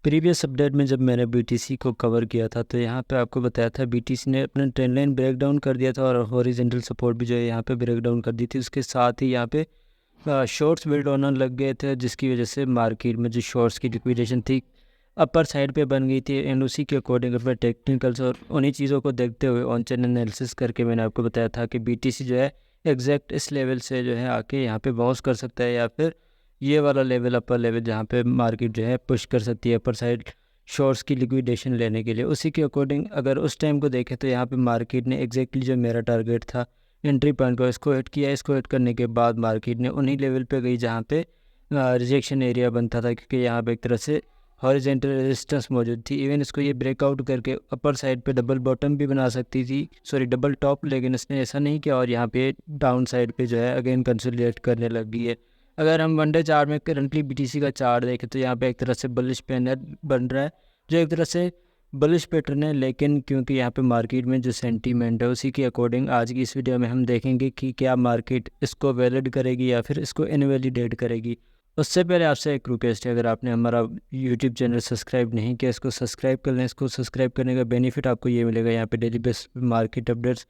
Previous update में जब मैंने बीटीसी को कवर किया था तो यहाँ पे आपको बताया था बीटीसी ने अपना ट्रेंड लाइन ब्रेक डाउन कर दिया था और हॉरिजॉन्टल सपोर्ट भी जो है यहाँ पे ब्रेक डाउन कर दी थी। उसके साथ ही यहाँ पे शॉर्ट्स बिल्ड होने लग गए थे, जिसकी वजह से मार्केट में जो शॉर्ट्स की लिक्विडेशन थी अपर साइड पे बन गई थी। एंड उसी के अकॉर्डिंग अपने टेक्निकल्स और उन्हीं चीज़ों को देखते हुए ऑन चैनल एनालिसिस करके मैंने आपको बताया था कि बीटीसी जो है एग्जैक्ट इस लेवल से जो है आके यहाँ पे बाउंस कर सकता है, या फिर ये वाला लेवल अपर लेवल जहाँ पे मार्केट जो है पुश कर सकती है अपर साइड शॉर्ट्स की लिक्विडेशन लेने के लिए। उसी के अकॉर्डिंग अगर उस टाइम को देखें तो यहाँ पे मार्केट ने एग्जैक्टली जो मेरा टारगेट था एंट्री पॉइंट को इसको हिट किया। इसको हिट करने के बाद मार्केट ने उन्हीं लेवल पे गई जहाँ पे रिजेक्शन एरिया बनता था, क्योंकि यहाँ पे एक तरह से हॉरिजॉन्टल रेजिस्टेंस मौजूद थी। इवन इसको ये ब्रेकआउट करके अपर साइड पे डबल बॉटम भी बना सकती थी, सॉरी डबल टॉप, लेकिन इसने ऐसा नहीं किया और यहाँ पे डाउन साइड पे जो है अगेन कंसोलिडेट करने लग गई है। अगर हम वनडे चार्ट में करंटली बीटीसी का चार्ट देखें तो यहाँ पे एक तरह से बुलिश पैनल बन रहा है, जो एक तरह से बुलिश पैटर्न है। लेकिन क्योंकि यहाँ पे मार्केट में जो सेंटीमेंट है उसी के अकॉर्डिंग आज की इस वीडियो में हम देखेंगे कि क्या मार्केट इसको वैलिड करेगी या फिर इसको इनवैलिडेट करेगी। उससे पहले आपसे एक रिक्वेस्ट है, अगर आपने हमारा यूट्यूब चैनल सब्सक्राइब नहीं किया इसको सब्सक्राइब कर लें। इसको सब्सक्राइब करने का बेनिफिट आपको ये मिलेगा, यहाँ पे daily base market updates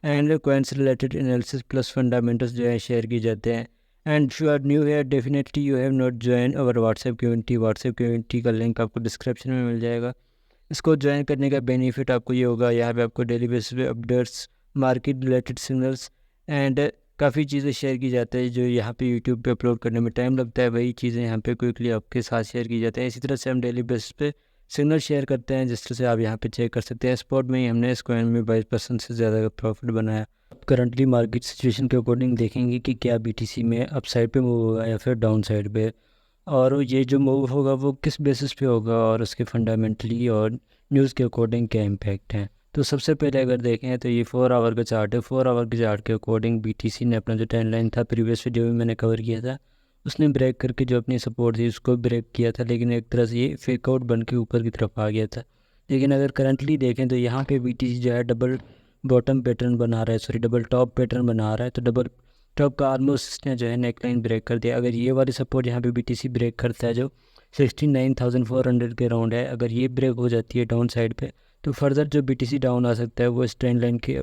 and coins related analysis plus fundamentals जो है शेयर की जाते हैं। And if you are new here definitely you have not join our WhatsApp community का लिंक आपको डिस्क्रिप्शन में मिल जाएगा। इसको ज्वाइन करने का बेनिफिट आपको ये होगा, यहाँ पे आपको डेली बेसिस पे updates, market related signals and काफ़ी चीज़ें शेयर की जाती है जो यहाँ पे यूट्यूब पे अपलोड करने में टाइम लगता है, वही चीज़ें यहाँ पे क्विकली आपके साथ शेयर की जाती हैं। इसी तरह से हम डेली बेसिस पे सिग्नल शेयर करते हैं, जिस तरह से आप यहाँ पे चेक कर सकते हैं। स्पॉट में ही हमने इस कॉइन में 22% से ज़्यादा का प्रॉफिट बनाया। करंटली मार्केट सिचुएशन के अकॉर्डिंग देखेंगे कि क्या बीटीसी में अप साइड पे मूव होगा या फिर डाउन साइड पे, और ये जो मूव होगा वो किस बेसिस पे होगा और उसके फंडामेंटली और न्यूज़ के अकॉर्डिंग क्या इम्पैक्ट हैं। तो सबसे पहले अगर देखें तो ये 4 आवर का चार्ट है। 4 आवर के चार्ट के अकॉर्डिंग बीटीसी ने अपना जो ट्रेंड लाइन था प्रीवियस वीडियो में मैंने कवर किया था, उसने ब्रेक करके जो अपनी सपोर्ट थी उसको ब्रेक किया था, लेकिन एक तरह से ये फेक आउट बन के ऊपर की तरफ आ गया था। लेकिन अगर करंटली देखें तो यहाँ पे बीटीसी जो है डबल बॉटम पैटर्न बना रहा है, सॉरी डबल टॉप पैटर्न बना रहा है। तो डबल टॉप का ऑलमोस्ट इसने जो है नेक लाइन ब्रेक कर दिया। अगर ये वाली सपोर्ट यहाँ पे बीटीसी ब्रेक करता है जो 69,400 के राउंड है, अगर ये ब्रेक हो जाती है डाउन साइड पे तो फर्दर जो बीटीसी डाउन आ सकता है वो इस ट्रेंड लाइन के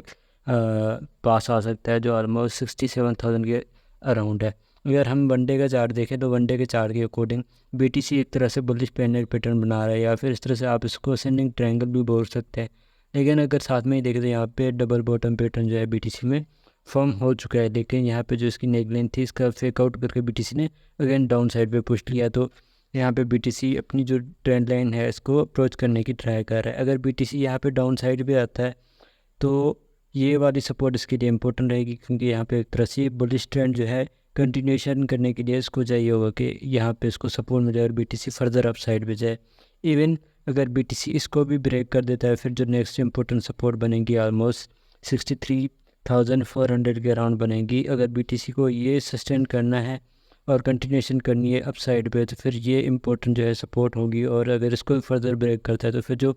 पास आ सकता है जो ऑलमोस्ट 67,000 के अराउंड है। अगर हम वनडे का चार्ट देखें तो वनडे के चार्ट के अकॉर्डिंग बीटीसी एक तरह से बुलिश पैटर्न बना रहा है, या फिर इस तरह से आप इसको असेंडिंग ट्रायंगल भी बोल सकते हैं। लेकिन अगर साथ में ही देखें तो यहाँ पे डबल बॉटम पैटर्न जो है बीटीसी में फॉर्म हो चुका है, लेकिन यहाँ पे जो इसकी नेकलाइन थी इसका फेक आउट करके बीटीसी ने अगेन डाउन साइड पे पुश लिया। तो यहाँ पे बीटीसी अपनी जो ट्रेंड लाइन है इसको अप्रोच करने की ट्राई कर रहा है। अगर बीटीसी यहाँ पे डाउन साइड पे आता है तो ये वाली सपोर्ट इसके लिए इंपॉर्टेंट रहेगी, क्योंकि यहाँ पे एक तरह से बुलिश ट्रेंड जो है कंटिन्यूशन करने के लिए इसको चाहिए होगा कि यहाँ पे इसको सपोर्ट मिले और बीटीसी फर्दर अप साइड पे जाए। इवन अगर बीटीसी इसको भी ब्रेक कर देता है फिर जो नेक्स्ट इंपॉर्टेंट सपोर्ट बनेगी ऑलमोस्ट 63,400 के अराउंड बनेगी। अगर बीटीसी को ये सस्टेन करना है और कंटिन्यूशन करनी है अप साइड पे तो फिर ये इंपॉर्टेंट जो है सपोर्ट होगी। और अगर इसको फर्दर ब्रेक करता है तो फिर जो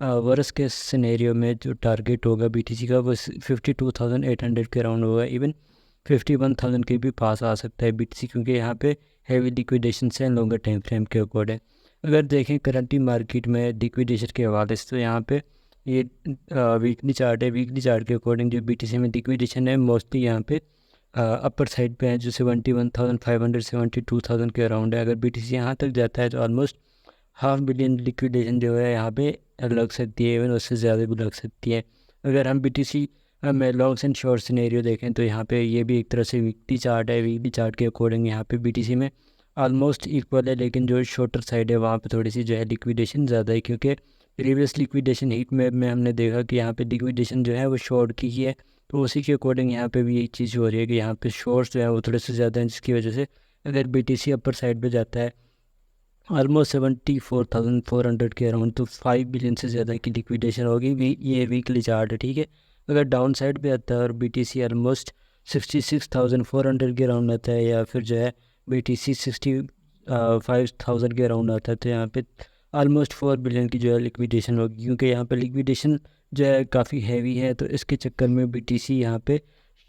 वर्स के सिनेरियो में जो टारगेट होगा बीटीसी का वो 52,800 के अराउंड होगा। इवन 51,000 के भी पास आ सकता है बीटीसी, क्योंकि यहाँ पे हैवी लिक्विडेशन से लॉन्गर टाइम फ्रेम के अकॉर्डिंग अगर देखें करंटली मार्केट में लिक्विडेशन के हवाले से तो यहाँ पे ये वीकली चार्ट है। वीकली चार्ट के अकॉर्डिंग जो बीटीसी में लिक्विडेशन है मोस्टली यहाँ पे अपर साइड पे है जो 71,500 72,000 के अराउंड है। अगर बीटीसी यहाँ तक जाता है तो ऑलमोस्ट $500 million लिक्विडेशन जो है यहाँ पे लग सकती है, इवन उससे ज़्यादा भी लग सकती है। अगर हम बीटीसी में लॉन्ग्स एंड शॉर्ट सिनेरियो देखें तो यहाँ पे ये भी एक तरह से वीकली चार्ट है। वीकली चार्ट के अकॉर्डिंग यहाँ पे बीटीसी में ऑलमोस्ट इक्वल है, लेकिन जो शॉर्टर साइड है वहाँ पे थोड़ी सी जो है लिक्विडेशन ज़्यादा है, क्योंकि प्रीवियस लिक्विडेशन हीट मैप में हमने देखा कि यहाँ पे लिक्विडेशन जो है वो शॉर्ट की ही है। तो उसी के अकॉर्डिंग यहाँ पे भी यही चीज़ हो रही है कि यहाँ पे शॉर्ट्स जो है वो थोड़े से ज़्यादा हैं, जिसकी वजह से अगर बीटीसी अपर साइड पे जाता है ऑलमोस्ट 74,400 के अराउंड तो 5 बिलियन से ज़्यादा की लिक्विडेशन होगी। ये वीकली चार्ट है, ठीक है। अगर डाउन साइड पे आता है और बीटीसी ऑलमोस्ट 66,400 के अराउंड आता है, या फिर जो है बीटीसी 65,000 के अराउंड आता है, तो यहाँ पे ऑलमोस्ट 4 बिलियन की जो है लिक्विडेशन होगी। क्योंकि यहाँ पे लिक्विडेशन जो है काफ़ी हैवी है, तो इसके चक्कर में बीटीसी यहाँ पे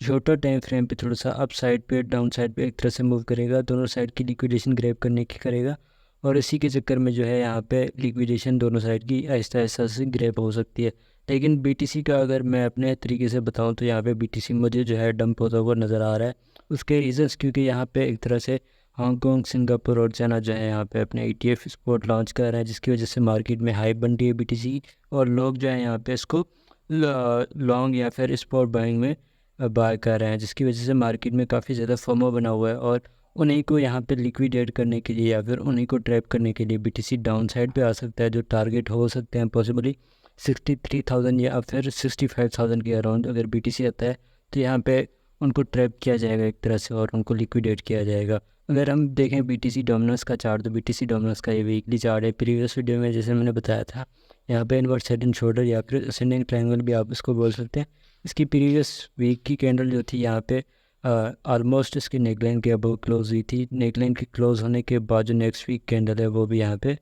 शॉर्टर टाइम फ्रेम पे थोड़ा सा अप साइड पे डाउन साइड पे एक तरह से मूव करेगा, दोनों साइड की लिक्विडेशन ग्रैब करने की करेगा। और इसी के चक्कर में जो है यहाँ पे लिक्विडेशन दोनों साइड की आहिस्ता आहिस्ता से ग्रैब हो सकती है। लेकिन बीटीसी का अगर मैं अपने तरीके से बताऊँ तो यहाँ पे बीटीसी मुझे जो है डंप होता हुआ नज़र आ रहा है। उसके रीज़न्स क्योंकि यहाँ पे एक तरह से हांगकॉन्ग, सिंगापुर और चाइना जो है यहाँ पे अपने ETF स्पॉट लॉन्च कर रहे हैं, जिसकी वजह से मार्केट में हाइप बन रही है बीटीसी की, और लोग जो है यहाँ पे इसको लॉन्ग या फिर स्पॉट बाइंग में बाय कर रहे हैं, जिसकी वजह से मार्केट में काफ़ी ज़्यादा फोमो बना हुआ है। और उन्हीं को यहाँ पे लिक्विडेट करने के लिए या फिर उन्हीं को ट्रैप करने के लिए बीटीसी डाउन साइड पे आ सकता है। जो टारगेट हो सकते हैं पॉसिबली 63,000 या फिर 65,000 के अराउंड अगर बीटीसी आता है तो यहाँ पे उनको ट्रैप किया जाएगा एक तरह से और उनको लिक्विडेट किया जाएगा। अगर हम देखें बीटीसी डोमिनस का चार्ट, तो बीटीसी डोमिनस का ये वीकली चार्ट है। प्रीवियस वीडियो में जैसे मैंने बताया था, यहाँ पे इनवर्स हेड एंड शोल्डर या फिर असेंडिंग ट्रायंगल भी आप इसको बोल सकते हैं। इसकी प्रीवियस वीक की कैंडल जो थी यहाँ पे ऑलमोस्ट इसकी नेकलाइन के अबव क्लोज हुई थी। नेकलाइन की क्लोज होने के बाद जो नेक्स्ट वीक कैंडल है वो भी यहाँ पे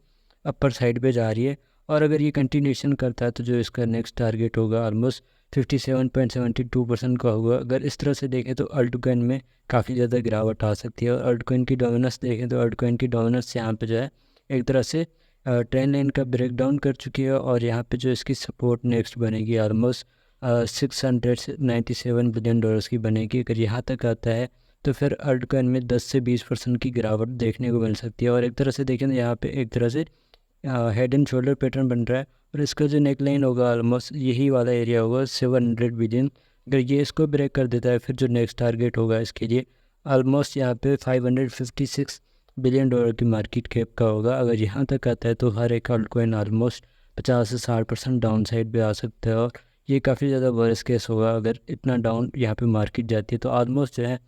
अपर साइड पे जा रही है, और अगर ये कंटिन्यूशन करता है तो जो इसका नेक्स्ट टारगेट होगा ऑलमोस्ट 57.72% का होगा। अगर इस तरह से देखें तो अल्टकॉइन में काफ़ी ज़्यादा गिरावट आ सकती है। और अल्टकॉइन की डोमिनेंस देखें तो अल्टकॉइन की डोमिनेंस यहाँ पे जो है एक तरह से ट्रेंड लाइन का ब्रेक डाउन कर चुकी है, और यहाँ पे जो इसकी सपोर्ट नेक्स्ट बनेगी ऑलमोस्ट $697 बिलियन की बनेगी। अगर यहाँ तक आता है तो फिर अल्टकॉइन में 10 से 20% की गिरावट देखने को मिल सकती है। और एक तरह से देखें तो यहाँ पे एक तरह से हेड एंड शोल्डर पैटर्न बन रहा है, और इसका जो नेकलाइन होगा ऑलमोस्ट यही वाला एरिया होगा 700 बिलियन। अगर ये इसको ब्रेक कर देता है फिर जो नेक्स्ट टारगेट होगा इसके लिए ऑलमोस्ट यहाँ पे $556 बिलियन की मार्केट कैप का होगा। अगर यहाँ तक आता है तो हर एक अल्टकॉइन ऑलमोस्ट 50 से 60% डाउन साइड पे आ सकता है, और ये काफ़ी ज़्यादा वर्स्ट केस होगा अगर इतना डाउन यहाँ पे मार्केट जाती है। तो ऑलमोस्ट जो है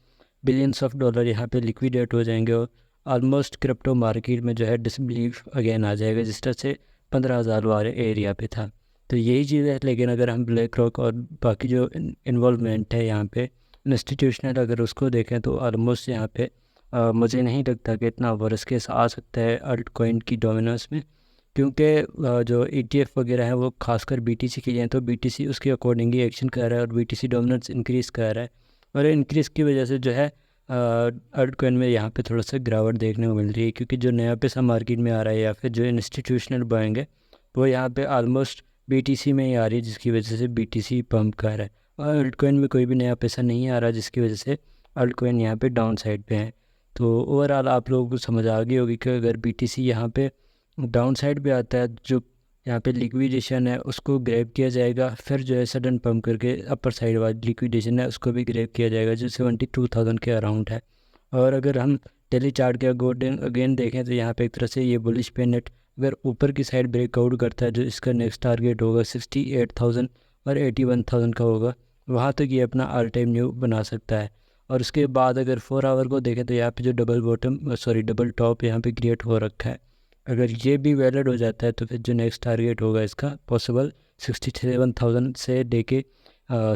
बिलियंस ऑफ डॉलर यहाँ पे लिक्विडेट हो जाएंगे, और ऑलमोस्ट क्रिप्टो मार्केट में जो है डिसबिलीफ अगेन आ जाएगा, जिस तरह से 15,000 वाले एरिया पे था। तो यही चीज़ है। लेकिन अगर हम ब्लैक रॉक और बाकी जो इन्वॉल्वमेंट है यहाँ पे इंस्टीट्यूशनल अगर उसको देखें तो ऑलमोस्ट यहाँ पे मुझे नहीं लगता कि इतना वर्स्ट केस आ सकता है अल्टकॉइन की डोमिनेंस में, क्योंकि जो ETF वगैरह है वो खासकर BTC के लिए हैं, तो BTC उसके अकॉर्डिंग ही एक्शन कर रहा है और BTC डोमिनेंस इंक्रीज़ कर रहा है, और इंक्रीज़ की वजह से जो है अल्टकॉइन में यहाँ पे थोड़ा सा गिरावट देखने को मिल रही है, क्योंकि जो नया पैसा मार्केट में आ रहा है या फिर जो इंस्टीट्यूशनल बाइंग है वो यहाँ पे ऑलमोस्ट BTC में ही आ रही है, जिसकी वजह से BTC पंप कर रहा है, और अल्टकॉइन में कोई भी नया पैसा नहीं आ रहा, जिसकी वजह से अल्टकॉइन यहाँ पे डाउन साइड पे है। तो ओवरऑल आप लोगों को समझ आ गई होगी कि अगर BTC यहाँ पे डाउन साइड पे आता है, जो यहाँ पे लिक्विडेशन है उसको ग्रैब किया जाएगा, फिर जो है सडन पम्प करके अपर साइड वाली लिक्विडेशन है उसको भी ग्रैब किया जाएगा जो 72,000 के अराउंड है। और अगर हम डेली चार्ट के अगेन देखें तो यहाँ पे एक तरह से ये बुलिश पे नेट अगर ऊपर की साइड ब्रेकआउट करता है, जो इसका नेक्स्ट टारगेट होगा 68,000 और 81,000 का होगा, वहाँ तक ये अपना ऑल टाइम न्यू बना सकता है। और उसके बाद अगर 4 आवर को देखें तो यहाँ पे जो डबल टॉप यहाँ पे क्रिएट हो रखा है, अगर ये भी वैलिड हो जाता है तो फिर जो नेक्स्ट टारगेट होगा इसका पॉसिबल 67,000 से लेके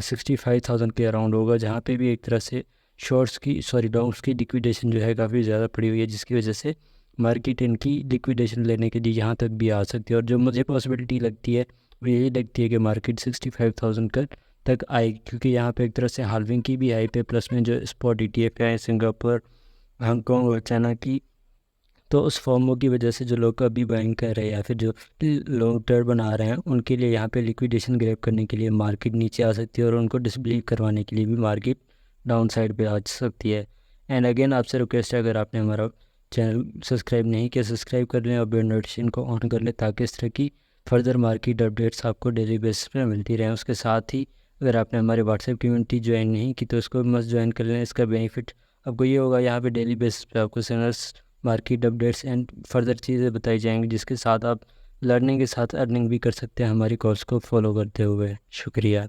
65,000 के अराउंड होगा, जहाँ पे भी एक तरह से लॉन्ग्स की लिक्विडेशन जो है काफ़ी ज़्यादा पड़ी हुई है, जिसकी वजह से मार्केट इनकी लिक्विडेशन लेने के लिए यहाँ तक भी आ सकती है। और जो मुझे पॉसिबिलिटी लगती है वो यही लगती है कि मार्केट 65,000 तक आएगी, क्योंकि यहाँ पे एक तरह से हाल्विंग की भी हाई पे, प्लस में जो स्पॉट ETF है सिंगापुर, हांगकॉन्ग और चाइना की, तो उस फॉर्मो की वजह से जो लोग अभी बाइंग कर रहे हैं या फिर जो लॉन्ग टर्म बना रहे हैं उनके लिए यहाँ पे लिक्विडेशन ग्रैब करने के लिए मार्केट नीचे आ सकती है, और उनको डिसबिलीव करवाने के लिए भी मार्केट डाउन साइड पे आ सकती है। एंड अगेन आपसे रिक्वेस्ट है, अगर आपने हमारा चैनल सब्सक्राइब नहीं किया सब्सक्राइब कर लें और बेल नोटिफिकेशन को ऑन कर लें, ताकि इस तरह की फर्दर मार्केट अपडेट्स आपको डेली बेसिस पर मिलती रहें। उसके साथ ही अगर आपने हमारे व्हाट्सएप कम्युनिटी ज्वाइन नहीं की तो उसको भी मस्ट ज्वाइन कर लें। इसका बेनिफिट आपको ये होगा, यहाँ पे डेली बेसिस पे आपको signals, market updates and further चीज़ें बताई जाएंगी, जिसके साथ आप लर्निंग के साथ अर्निंग भी कर सकते हैं हमारी कोर्स को फॉलो करते हुए। शुक्रिया।